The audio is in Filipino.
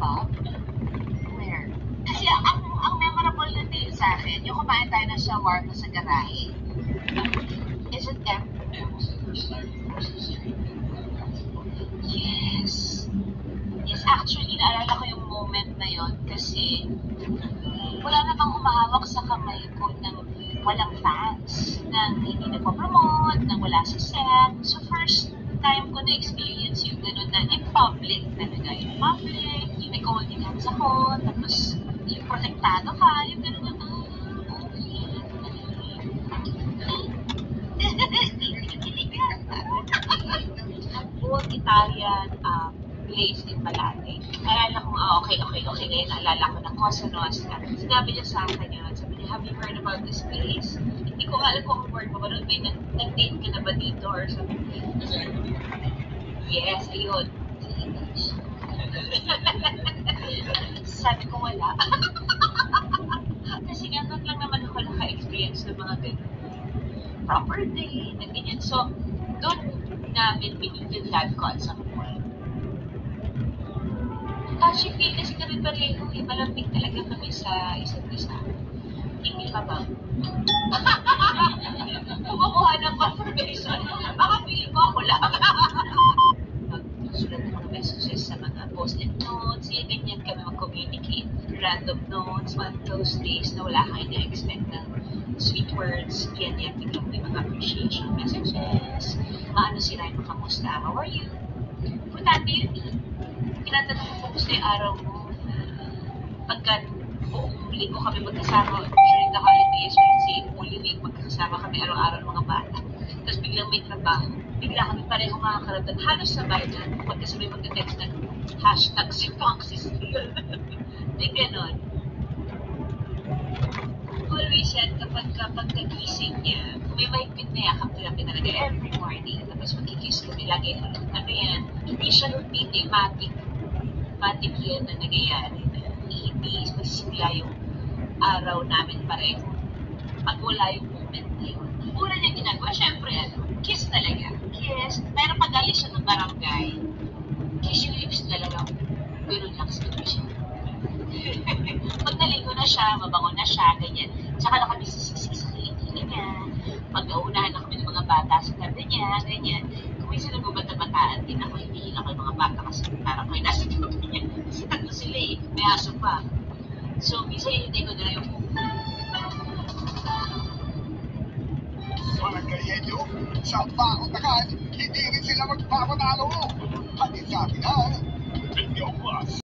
pub? Where? Kasi ang memorable na din sa akin, yung kumain tayo ng shawarma sa garahe. Is it them? Yes. Yes, actually, naalala ko yung moment na yon kasi wala namang humahawak sa kamay ko ng walang fans, nang hindi nagpo-promote, nang wala sa set. So, first time ko na-experience yung gano'n na in public talaga. In public, yung may holding hands ako, tapos yung protektado ka, yung gano'n na, Old Italian place in Malate. Alala ko, okay, ngayon naalala ko na Cosa Nostra. Sinabi niya sa akin yun, sabi niya, have you heard about this place? Hindi ko alam kung ang word mo, pero may nag-date ka na ba dito or something? Yes, ayun. Sabi ko wala. Kasi nga doon lang naman ako naka-experience ng mga ganun. Proper day, na ganyan. So, doon namin binigyan yung dad ko at sa mall. Touchy feel kasi kami pareho, malambing talaga kami sa isa't isa. Hindi pa ba? Kumukuha ng confirmation. Baka feeling ko ako lang. Magsulat ng mga messages sa mga post-it notes, yung ganyan kami mag-communicate. Random notes on those days na wala kang ina-expect na sweet words, yan, biglang may mga appreciation messages. Ano si Ryan, kamusta? How are you? Importante yun eh. Tinatanong ko kung gusto yung araw mo. Pagka buong linggo kami magkasama during the holidays or let's say Holy Week, magkasama kami araw-araw ng mga bata. Tapos biglang may trabaho. Bigla kami pareho makakaramdam. Halos sabay na. Pagkasabay magka-text ng hashtag si Foxy Steele. May ganon. Always yan, kapag nagising niya, may mahigpit na yakap kami talaga every morning. Tapos magkikiss kami lagi. Ano yan, hindi siya routine eh, matic yan na nangyayari. Hindi masisimula yung araw namin pareho. Pag wala yung moment na yun. Una niya ginagawa, syempre, kiss talaga. Kiss. Pero pag alis siya ng barangay, kiss yung lips talaga. Ganun lang sa siya. Pag naligo na siya, mabango na siya, ganyan. Tsaka na kami sisiksik sa kilikili niya. Pag-aunahan na kami ng mga bata sa tabi niya, ganyan. Kung minsan nagbabata-bataan din ako, hindi lang yung mga bata kasi parang may nasa tabi niya. Kasi tatlo sila eh, may aso pa. So, minsan hindi ko na yung Barangay-Edo, sa pauntakan, hindi rin sila magpapanalo. Hati sa atin ang Video Plus.